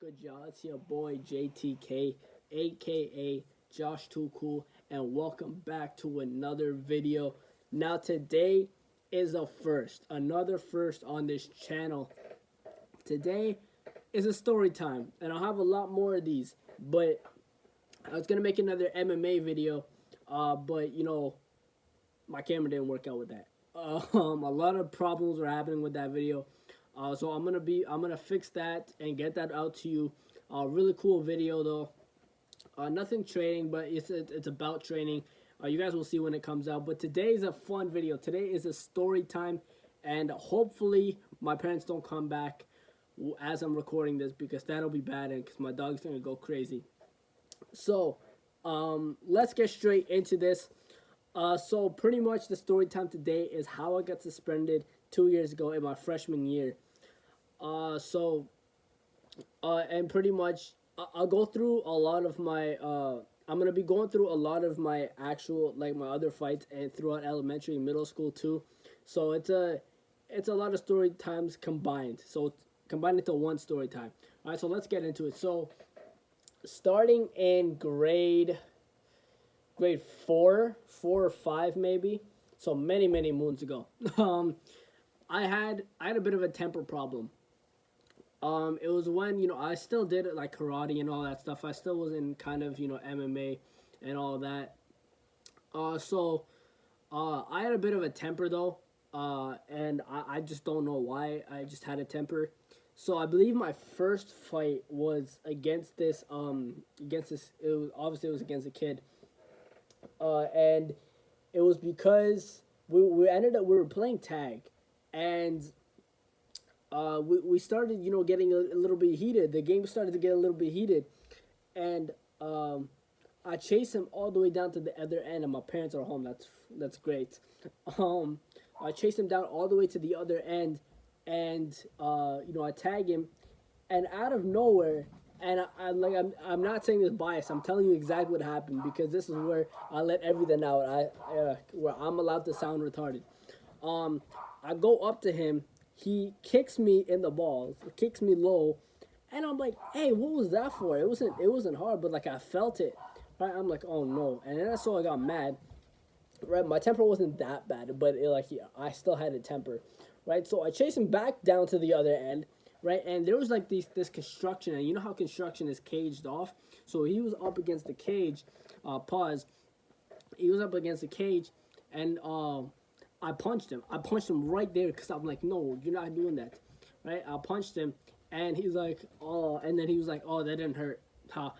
good, y'all? It's your boy JTK, aka Josh Too Cool, and welcome back to another video. Now, today is a first, another first on this channel. Today is a story time, and I'll have a lot more of these, but I was gonna make another MMA video, but my camera didn't work out with that. A lot of problems were happening with that video. So I'm gonna fix that and get that out to you. Really cool video though. Nothing training, but it's about training. You guys will see when it comes out. But today is a fun video. Today is a story time, and hopefully my parents don't come back as I'm recording this, because that'll be bad, and because my dog's gonna go crazy. So let's get straight into this. So pretty much the story time today is how I got suspended 2 years ago in my freshman year. And pretty much I'll go through a lot of my I'm gonna be going through a lot of my actual, like, my other fights, and throughout elementary and middle school too. So it's a lot of story times combined. So combined into one story time. All right, so let's get into it. So starting in grade four or five maybe. So many moons ago. I had a bit of a temper problem. It was when, I still did it, like karate and all that stuff. I still was in kind of, MMA and all that. I had a bit of a temper though, and I just don't know why. I just had a temper. So I believe my first fight was against this. It was against a kid, and it was because we were playing tag, and we started, getting a little bit heated. The game started to get a little bit heated, and I chased him all the way down to the other end, and my parents are home. That's great. I chased him down all the way to the other end, and I tag him, and out of nowhere. And I'm not saying this bias. I'm telling you exactly what happened, because this is where I let everything out. Where I'm allowed to sound retarded. I go up to him. He kicks me in the balls, kicks me low, and I'm like, "Hey, what was that for?" It wasn't hard, but like I felt it. Right? I'm like, "Oh no!" And then I got mad. Right? My temper wasn't that bad, but I still had a temper. Right? So I chased him back down to the other end. Right? And there was like this construction, and you know how construction is caged off. So he was up against the cage. Pause. He was up against the cage, and I punched him. I punched him right there, because I'm like, no, you're not doing that, right? I punched him, and he's like, oh, and then he was like, oh, that didn't hurt, ha.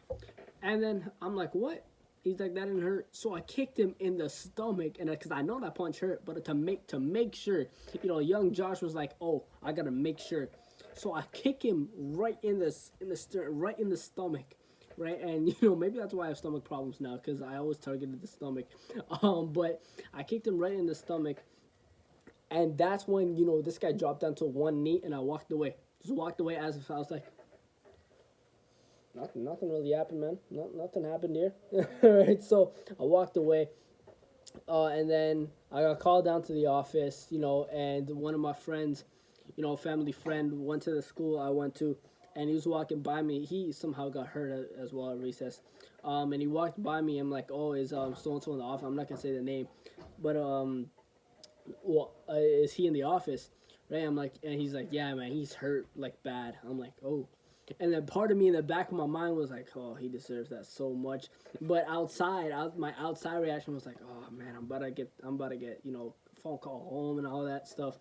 And then I'm like, what? He's like, that didn't hurt. So I kicked him in the stomach, and because I know that punch hurt, but to make sure, young Josh was like, oh, I gotta make sure. So I kick him right in the right in the stomach. Right, and maybe that's why I have stomach problems now, because I always targeted the stomach. But I kicked him right in the stomach, and that's when this guy dropped down to one knee, and I walked away. Just walked away, as if I was like, nothing really happened, man. Nothing happened here. Right, so I walked away, and then I got called down to the office, and one of my friends, family friend, went to the school I went to, and he was walking by me. He somehow got hurt as well at recess, and he walked by me. I'm like, oh, is so and so in the office? I'm not gonna say the name, but is he in the office? Right? I'm like, and he's like, yeah, man, he's hurt like bad. I'm like, oh. And then part of me in the back of my mind was like, oh, he deserves that so much. But my outside reaction was like, oh man, I'm about to get phone call home and all that stuff.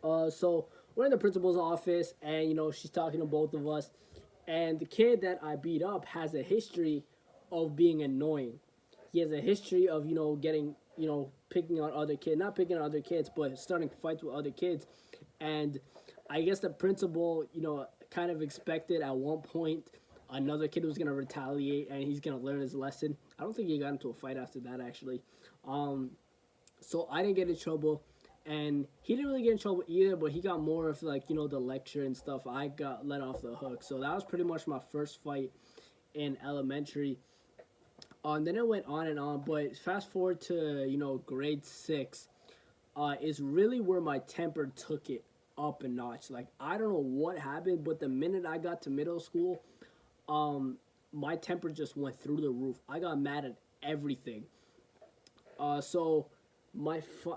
So we're in the principal's office, and she's talking to both of us, and the kid that I beat up has a history of being annoying. He has a history of getting picking on other kids, not picking on other kids, but starting fights with other kids. And I guess the principal kind of expected at one point another kid was gonna retaliate, and he's gonna learn his lesson. I don't think he got into a fight after that, actually. So I didn't get in trouble, and he didn't really get in trouble either, but he got more of the lecture and stuff. I got let off the hook. So that was pretty much my first fight in elementary. And then it went on and on, but fast forward to grade 6, is really where my temper took it. up a notch. Like I don't know what happened, but the minute I got to middle school, um, my temper just went through the roof. I got mad at everything. So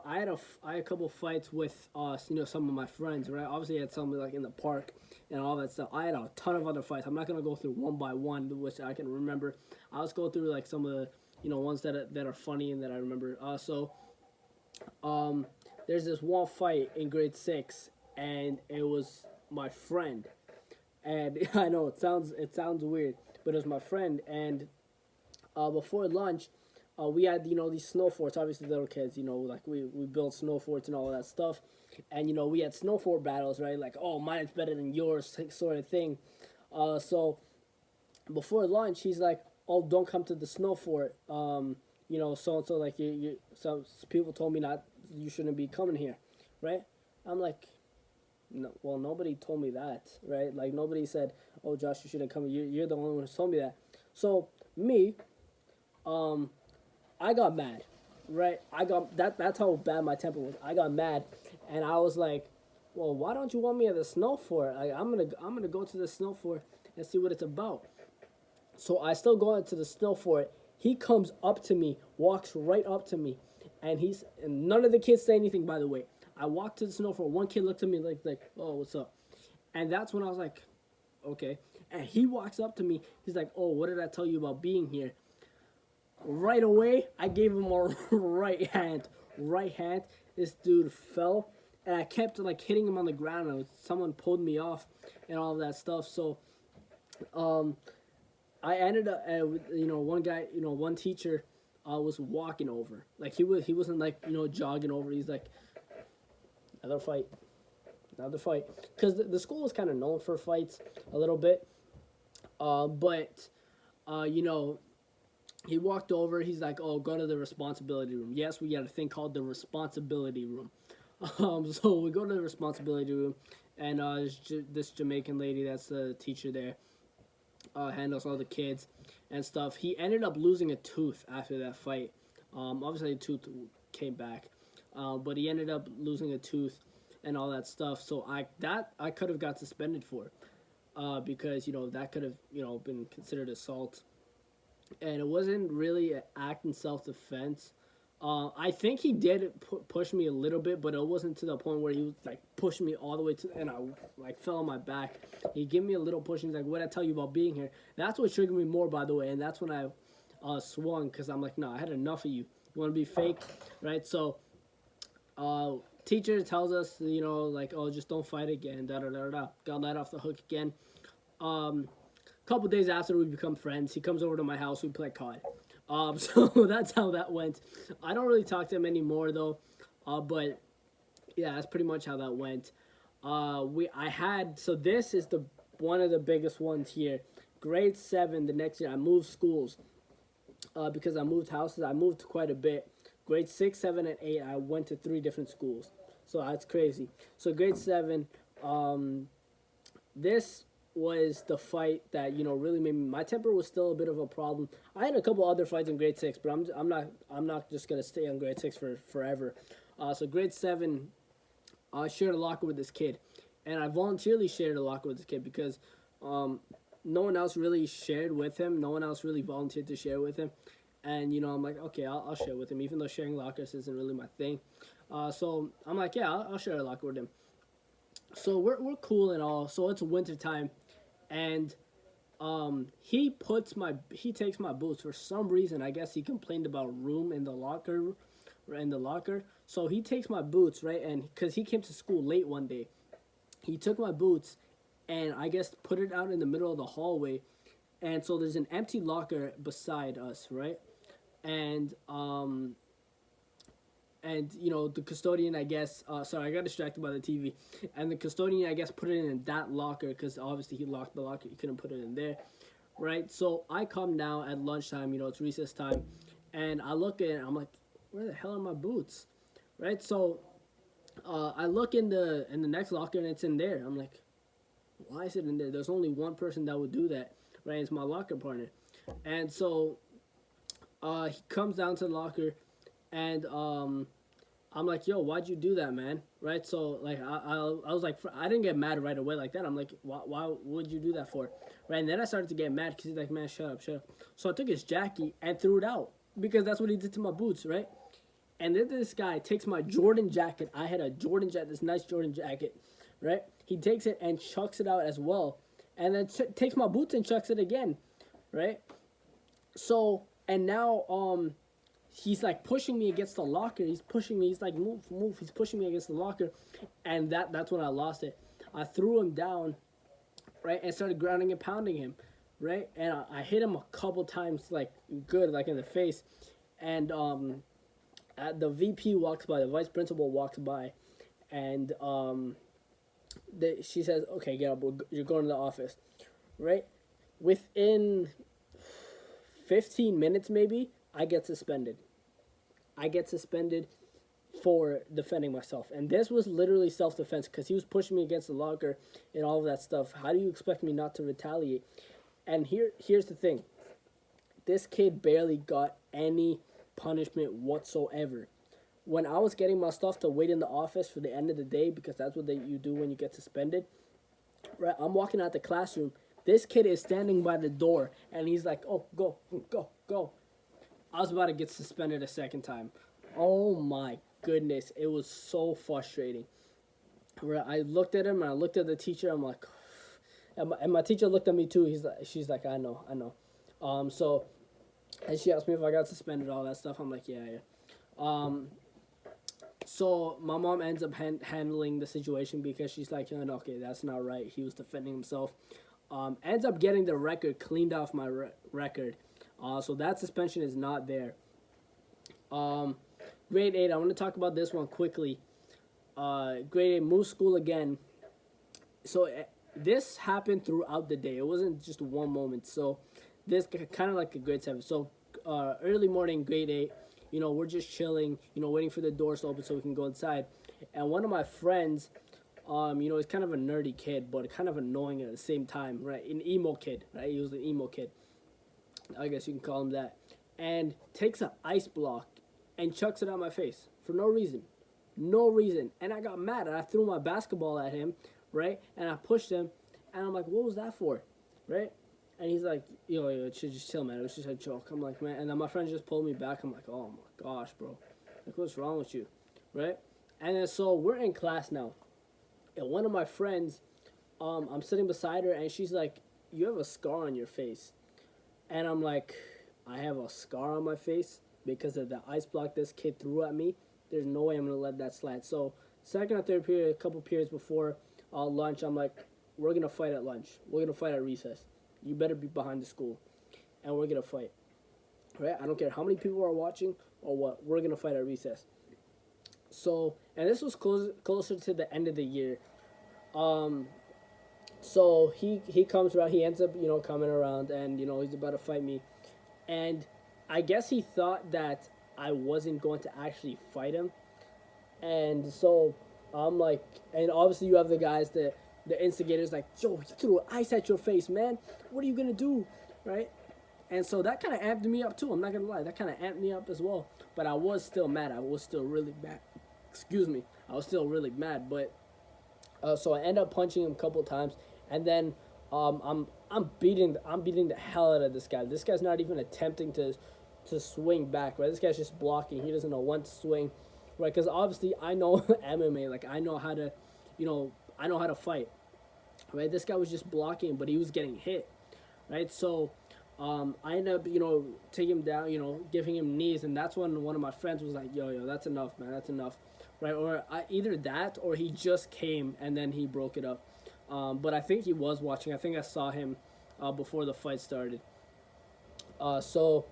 I had a couple fights with some of my friends, right? Obviously, I had some like in the park and all that stuff. I had a ton of other fights. I'm not gonna go through one by one, which I can remember. I'll just go through like some of the ones that are funny and that I remember. Um, there's this one fight in grade 6, and it was my friend, and I know it sounds weird, but it was my friend, and before lunch, we had these snow forts. Obviously, little kids, like we built snow forts and all of that stuff, and we had snow fort battles, right? Like, oh, mine is better than yours, sort of thing. So before lunch, he's like, oh, don't come to the snow fort. So and so, like some people told me not, you shouldn't be coming here, right? I'm like, no, well, nobody told me that, right? Like nobody said, oh, Josh, you shouldn't come. You're the only one who told me that. So me, um, I got mad, right? I got That's how bad my temper was. I got mad, and I was like, "Well, why don't you want me at the snow fort? I'm gonna go to the snow fort and see what it's about." So I still go into the snow fort. He comes up to me, walks right up to me, and none of the kids say anything. By the way, I walked to the snow fort. One kid looked at me like, "Oh, what's up?" And that's when I was like, "Okay." And he walks up to me. He's like, "Oh, what did I tell you about being here?" Right away, I gave him a right hand. Right hand. This dude fell, and I kept like hitting him on the ground. And someone pulled me off, and all of that stuff. So, um, I ended up, one guy, one teacher, was walking over. Like he wasn't like jogging over. He's like, another fight, another fight, because the school is kind of known for fights a little bit. But, you know, he walked over. He's like, "Oh, go to the responsibility room." Yes, we got a thing called the responsibility room. So we go to the responsibility room, and this Jamaican lady, that's the teacher there, handles all the kids and stuff. He ended up losing a tooth after that fight. Obviously, the tooth came back, but he ended up losing a tooth and all that stuff. So I could have got suspended for, because that could have been considered assault, and it wasn't really an act in self defense. I think he did push me a little bit, but it wasn't to the point where he was like pushing me all the way to, and I like fell on my back. He gave me a little push, and he's like, "What did I tell you about being here?" That's what triggered me more, by the way, and that's when I swung, because I'm like, "No, I had enough of you. You want to be fake, right?" So, uh, teacher tells us, like, "Oh, just don't fight again." Da da da da. Got let off the hook again. Um, Couple days after we become friends, he comes over to my house. We play COD. So that's how that went. I don't really talk to him anymore though, but yeah, that's pretty much how that went. We I had so this is the one of the biggest ones here. Grade 7, the next year I moved schools, because I moved houses. I moved quite a bit. Grade 6, 7, and 8, I went to 3 different schools. So that's crazy. So grade 7, um, this was the fight that really made me. My temper was still a bit of a problem. I had a couple other fights in grade 6, but I'm not just gonna stay on grade 6 for forever. So grade 7, I shared a locker with this kid, and I voluntarily shared a locker with this kid because um, no one else really shared with him. No one else really volunteered to share with him, and I'm like, okay, I'll share with him, even though sharing lockers isn't really my thing. So I'm like, yeah, I'll share a locker with him. So we're cool and all. So it's winter time, and he takes my boots for some reason. I guess he complained about room in the locker. So he takes my boots, right, and because he came to school late one day, he took my boots, and I guess put it out in the middle of the hallway. And so there's an empty locker beside us, right, and the custodian, I guess, sorry, I got distracted by the TV, and the custodian, I guess, put it in that locker because obviously he locked the locker. He couldn't put it in there, right? So I come now at lunchtime. It's recess time, and I look at it. And I'm like, where the hell are my boots, right? So I look in the next locker, and it's in there. I'm like, why is it in there? There's only one person that would do that, right? It's my locker partner, and so he comes down to the locker, and I'm like, yo, why'd you do that, man? Right? So like, I was like, I didn't get mad right away like that. I'm like, why would you do that for? Right? And then I started to get mad because he's like, man, shut up, shut up. So I took his jacket and threw it out because that's what he did to my boots, right? And then this guy takes my Jordan jacket. I had a Jordan jacket, this nice Jordan jacket, right? He takes it and chucks it out as well, and then takes my boots and chucks it again, right? So and now he's like pushing me against the locker. He's pushing me. He's like, move, move. He's pushing me against the locker, and that's when I lost it. I threw him down, right, and started grounding and pounding him, right, and I hit him a couple times, like good, like in the face, and the VP walks by, the vice principal walks by, and she says, "Okay, get up. You're going to the office," right? Within 15 minutes, maybe I get suspended. I get suspended for defending myself, and this was literally self-defense because he was pushing me against the locker and all of that stuff. How do you expect me not to retaliate? And here's the thing: this kid barely got any punishment whatsoever. When I was getting my stuff to wait in the office for the end of the day, because that's what you do when you get suspended, right? I'm walking out the classroom. This kid is standing by the door, and he's like, "Oh, go, go, go." I was about to get suspended a second time. Oh my goodness, it was so frustrating. Right? I looked at him, and I looked at the teacher. I'm like, and my teacher looked at me too. She's like, "I know, I know." So, and she asked me if I got suspended, all that stuff. I'm like, "Yeah, yeah." So my mom ends up handling the situation because she's like, okay, that's not right. He was defending himself. Ends up getting the record cleaned off my record. So that suspension is not there. Grade 8, I want to talk about this one quickly. Grade 8, moved school again. So this happened throughout the day. It wasn't just one moment. So this kind of like a grade 7. So early morning, grade 8. We're just chilling, waiting for the doors to open so we can go inside. And one of my friends, he's kind of a nerdy kid, but kind of annoying at the same time, right? An emo kid, right? He was an emo kid. I guess you can call him that. And takes an ice block and chucks it at my face for no reason. No reason. And I got mad and I threw my basketball at him, right? And I pushed him. And I'm like, what was that for? Right? And he's like, yo, just chill, man. It was just a joke. I'm like, man. And then my friend just pulled me back. I'm like, oh my gosh, bro. Like, what's wrong with you? Right? And then so we're in class now. And one of my friends, I'm sitting beside her and she's like, you have a scar on your face. And I'm like, I have a scar on my face because of the ice block this kid threw at me. There's no way I'm going to let that slide. So second or third period, a couple periods before lunch, I'm like, we're going to fight at lunch. We're going to fight at recess. You better be behind the school, and we're going to fight, right? I don't care how many people are watching or what. We're going to fight at recess. So, and this was closer to the end of the year. So he comes around. He ends up, coming around, and, he's about to fight me. And I guess he thought that I wasn't going to actually fight him. And so I'm like, and obviously you have the guys that, the instigator's like, yo, he threw ice at your face, man. What are you going to do? Right? And so that kind of amped me up, too. I'm not going to lie. That kind of amped me up as well. But I was still mad. I was still really mad. Excuse me. I was still really mad. But so I end up punching him a couple times. And then I'm beating the hell out of this guy. This guy's not even attempting to swing back, right? This guy's just blocking. He doesn't know when to swing, right? Because obviously I know MMA. Like, I know how to, I know how to fight, right? This guy was just blocking, but he was getting hit, right? So I ended up, taking him down, giving him knees, and that's when one of my friends was like, yo, that's enough, man, that's enough, right? Or either that, or he just came, and then he broke it up. But I think he was watching. I think I saw him before the fight started. So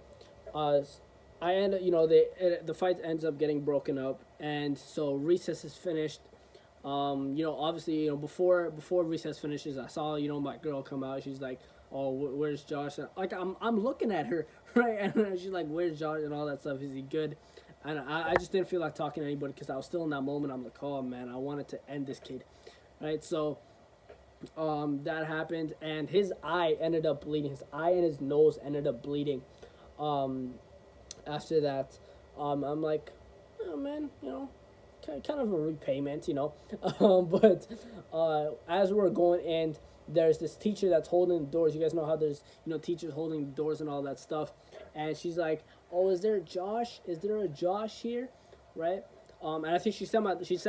I end up, the fight ends up getting broken up, and so recess is finished. Obviously, before recess finishes, I saw, my girl come out. She's like, "Oh, where's Josh?" And like, I'm looking at her, right? And she's like, "Where's Josh?" and all that stuff. Is he good? And I just didn't feel like talking to anybody because I was still in that moment. I'm like, "Oh man, I wanted to end this kid," right? So, that happened, and his eye ended up bleeding. His eye and his nose ended up bleeding. After that, I'm like, "Oh man, kind of a repayment, you know. But as we're going, and there's this teacher that's holding the doors. You guys know how there's, you know, teachers holding the doors and all that stuff. And she's like, "Oh, is there a Josh? Is there a Josh here?" Right? And I think she said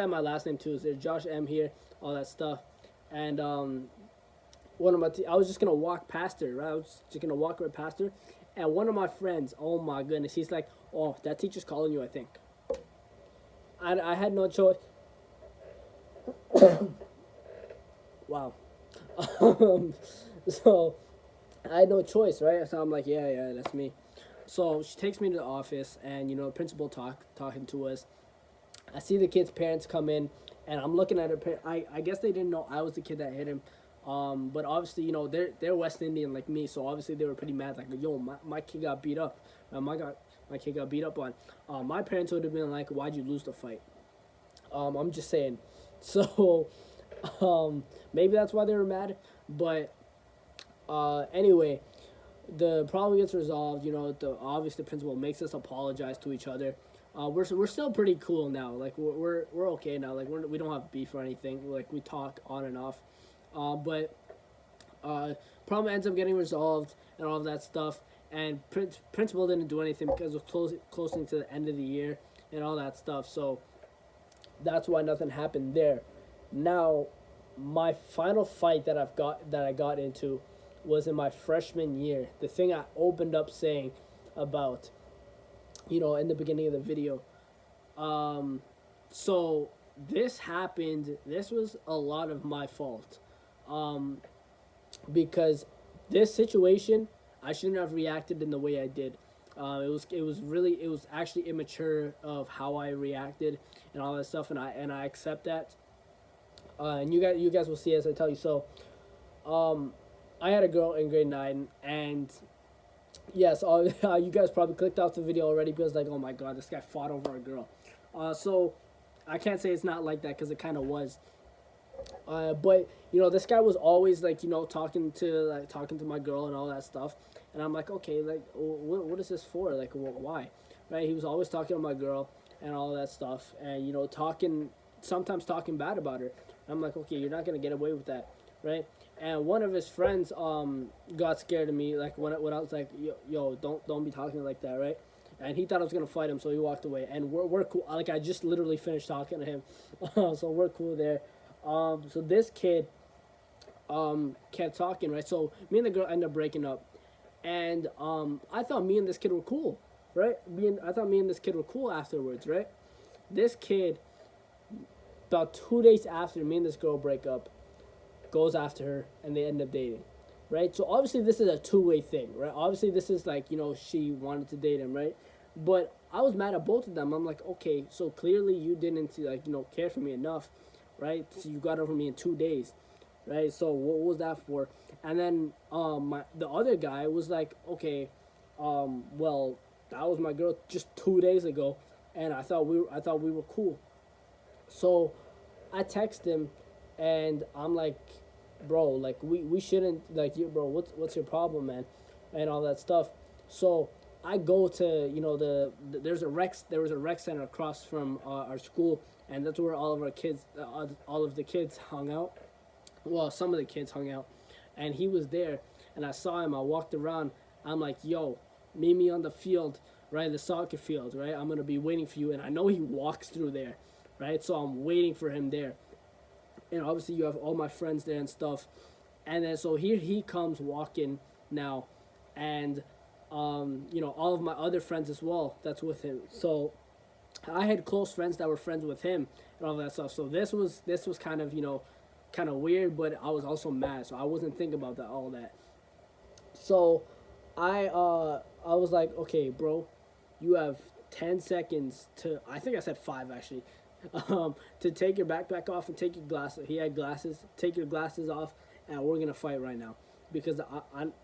my last name too. Is there Josh M here? All that stuff. And one of I was just gonna walk past her, right? I was just gonna walk right past her, and one of my friends, oh my goodness, he's like, "Oh, that teacher's calling you, I think." I had no choice. Wow. Um, so I had no choice, right? So I'm like, yeah, yeah, that's me. So she takes me to the office, and you know, principal talking to us. I see the kid's parents come in, and I'm looking at her. I guess they didn't know I was the kid that hit him. But obviously, you know, they're West Indian like me, so obviously they were pretty mad. Like, yo, my kid got beat up. My kid got beat up on. My parents would have been like, "Why'd you lose the fight?" I'm just saying. So, maybe that's why they were mad. But anyway, the problem gets resolved. You know, obviously the principal makes us apologize to each other. We're still pretty cool now. Like we're okay now. Like we don't have beef or anything. Like we talk on and off. But problem ends up getting resolved and all of that stuff. And principal didn't do anything because it was closing to the end of the year and all that stuff. So that's why nothing happened there. Now, my final fight that I got into was in my freshman year. The thing I opened up saying about, you know, in the beginning of the video. So this happened. This was a lot of my fault, um, because this situation I shouldn't have reacted in the way I did. It was actually immature of how I reacted and all that stuff, and I accept that. And you guys will see as I tell you. So, um, I had a girl in grade 9, and yes, you guys probably clicked off the video already because like, oh my god, this guy fought over a girl. So I can't say it's not like that because it kind of was. But you know, this guy was always like, you know, talking to my girl and all that stuff, and I'm like, okay, like, what is this for? Like, why? Right? He was always talking to my girl and all that stuff, and you know, sometimes talking bad about her. I'm like, okay, you're not gonna get away with that, right? And one of his friends got scared of me, like when I was like, yo, don't be talking like that, right? And he thought I was gonna fight him, so he walked away. And we're cool. Like I just literally finished talking to him, so we're cool there. So this kid kept talking, right? So me and the girl ended up breaking up, and I thought me and this kid were cool, right? I thought me and this kid were cool afterwards, right? This kid, about 2 days after me and this girl break up, goes after her, and they end up dating, right? So obviously this is a two-way thing, right? Obviously this is like, you know, she wanted to date him, right? But I was mad at both of them. I'm like, okay, so clearly you didn't, like, you know, care for me enough, right? So you got over me in 2 days, right? So what was that for? And then the other guy was like, okay, well, that was my girl just 2 days ago, and I thought we were cool. So I text him, and I'm like, bro, like we shouldn't, like, you, bro, what's your problem, man, and all that stuff. So I go to, you know, there was a rec center across from our school, and that's where all of the kids hung out. Well, some of the kids hung out, and he was there, and I saw him. I walked around. I'm like, yo, meet me on the field, right, the soccer field, right? I'm gonna be waiting for you, and I know he walks through there, right? So I'm waiting for him there, and obviously you have all my friends there and stuff, and then so here he comes walking now, and you know, all of my other friends as well that's with him. So I had close friends that were friends with him and all that stuff. So this was kind of, you know, kind of weird, but I was also mad, so I wasn't thinking about that all that. So I was like, okay, bro, you have 10 seconds to, I think I said five actually, to take your backpack off and take your glasses. He had glasses. Take your glasses off, and we're gonna fight right now, because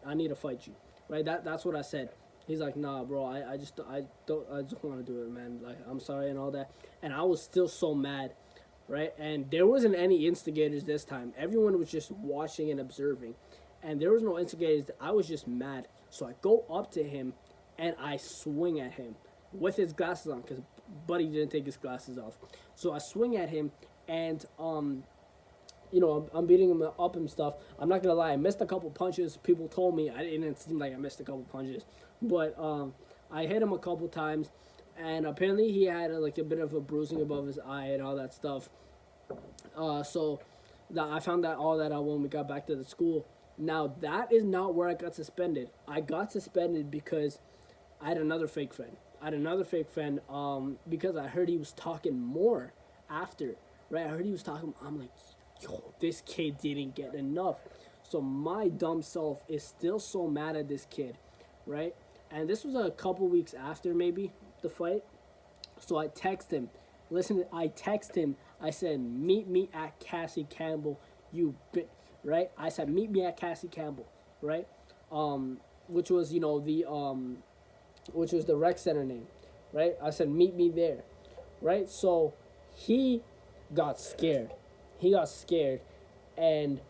I need to fight you, right? That's what I said. He's like, nah, bro, I just want to do it, man. Like, I'm sorry and all that. And I was still so mad, right? And there wasn't any instigators this time. Everyone was just watching and observing, and there was no instigators. I was just mad. So I go up to him, and I swing at him with his glasses on, because but he didn't take his glasses off. So I swing at him, and you know, I'm beating him up and stuff. I'm not gonna lie, I missed a couple punches. People told me I didn't seem like I missed a couple punches, but I hit him a couple times, and apparently he had like a bit of a bruising above his eye and all that stuff. So that I found that all that out when we got back to the school. Now that is not where I got suspended. I got suspended because I had another fake friend. I had another fake friend because I heard he was talking more after. Right, I heard he was talking. I'm like, yo, this kid didn't get enough. So my dumb self is still so mad at this kid, right? And this was a couple weeks after maybe the fight. So I text him. Listen, I text him. I said, meet me at Cassie Campbell, you bit, right? I said, meet me at Cassie Campbell, right? Which was, you know, which was the rec center name, right? I said, meet me there, right? So he got scared. He got scared, and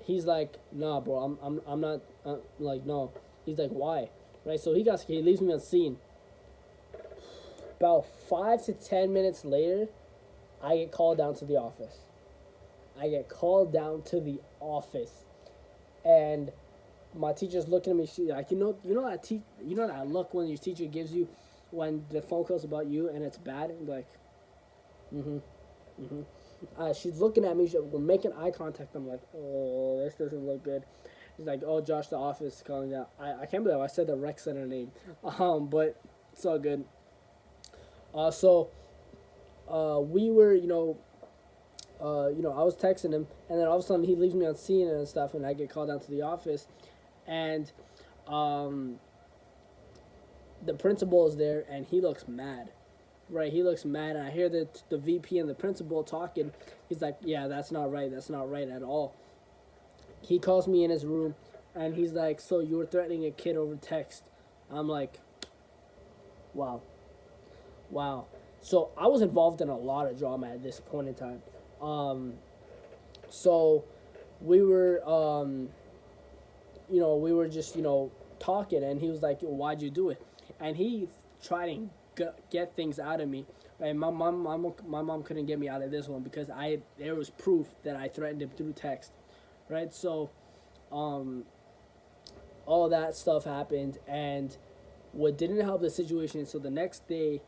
he's like, nah, bro, I'm not, like, no. He's like, why? Right? So he got scared. He leaves me on scene. About 5 to 10 minutes later, I get called down to the office. I get called down to the office, and my teacher's looking at me. She's like, you know that look when your teacher gives you when the phone call's about you and it's bad. And like, she's looking at me. We're making eye contact. I'm like, oh, this doesn't look good. She's like, oh, Josh, the office is calling down. I can't believe I said the rec center name. But it's all good. So we were, I was texting him, and then all of a sudden he leaves me on scene and stuff, and I get called down to the office, and the principal is there, and he looks mad, right? He looks mad, and I hear the VP and the principal talking. He's like, yeah, that's not right at all. He calls me in his room, and he's like, so you were threatening a kid over text. I'm like, wow. So I was involved in a lot of drama at this point in time. So we were, we were just, talking, and he was like, why'd you do it? And he tried to get things out of me. And my mom couldn't get me out of this one because there was proof that I threatened him through text, right? So, all that stuff happened, and what didn't help the situation. So the next day,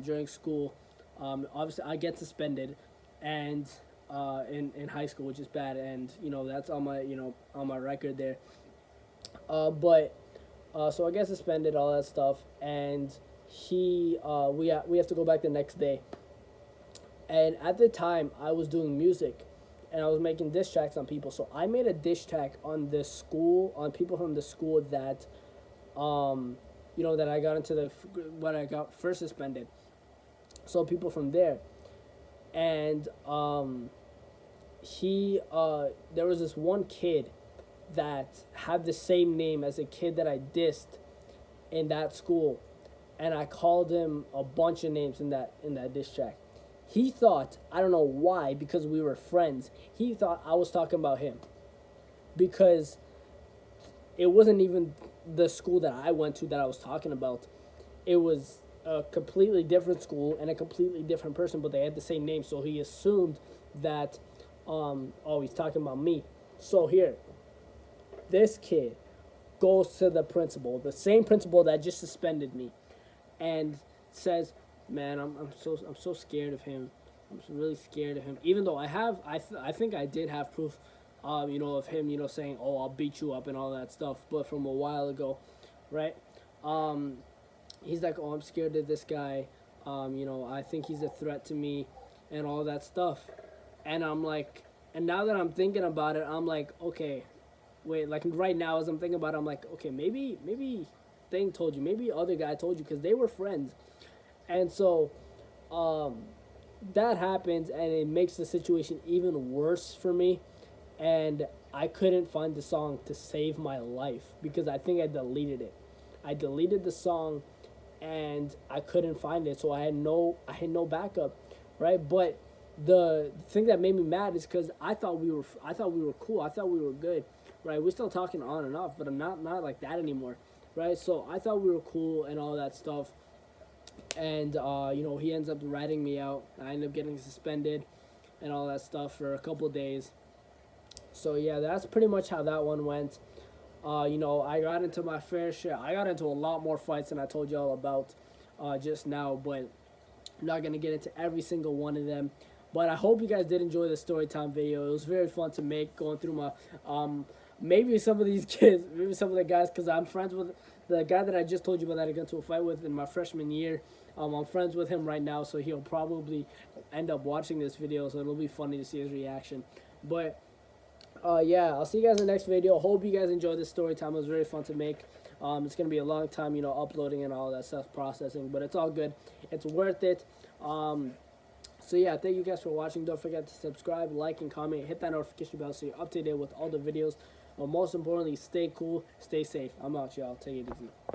during school, obviously I get suspended, and in high school, which is bad, and that's on my record there. So I get suspended, all that stuff, and we have to go back the next day. And at the time, I was doing music, and I was making diss tracks on people. So I made a diss track on on people from the school that, that I got into when I got first suspended. So people from there, and there was this one kid that had the same name as a kid that I dissed in that school, and I called him a bunch of names in that diss track. He thought, I don't know why, because we were friends, he thought I was talking about him, because it wasn't even the school that I went to that I was talking about. It was a completely different school and a completely different person, but they had the same name, so he assumed that he's talking about me. So here, this kid goes to the principal, the same principal that just suspended me, and says, man, I'm so scared of him. I'm really scared of him. Even though I think I did have proof, of him, saying, oh, I'll beat you up and all that stuff, but from a while ago, right? He's like, oh, I'm scared of this guy. I think he's a threat to me, and all that stuff. And I'm like, and now that I'm thinking about it, I'm like, okay, wait, like right now as I'm thinking about it, I'm like, okay, maybe Thing told you, maybe other guy told you, because they were friends. And so, that happens, and it makes the situation even worse for me. And I couldn't find the song to save my life, because I think I deleted it. I deleted the song, and I couldn't find it, so I had no backup, right? But the thing that made me mad is because I thought we were cool. I thought we were good, right? We're still talking on and off, but I'm not like that anymore, right? So I thought we were cool and all that stuff. and he ends up ratting me out. I end up getting suspended and all that stuff for a couple days. So yeah, that's pretty much how that one went. I got into my fair share. I got into a lot more fights than I told y'all about just now, but I'm not gonna get into every single one of them. But I hope you guys did enjoy the story time video. It was very fun to make, going through my maybe some of these kids, maybe some of the guys, because I'm friends with the guy that I just told you about that I got into a fight with in my freshman year. I'm friends with him right now, so he'll probably end up watching this video, so it'll be funny to see his reaction. But yeah, I'll see you guys in the next video. Hope you guys enjoyed this story time. It was very fun to make. It's gonna be a long time, uploading and all that stuff, processing, but it's all good. It's worth it. So yeah, thank you guys for watching. Don't forget to subscribe, like, and comment. Hit that notification bell so you're up to date with all the videos. But most importantly, stay cool, stay safe. I'm out, y'all. Take it easy.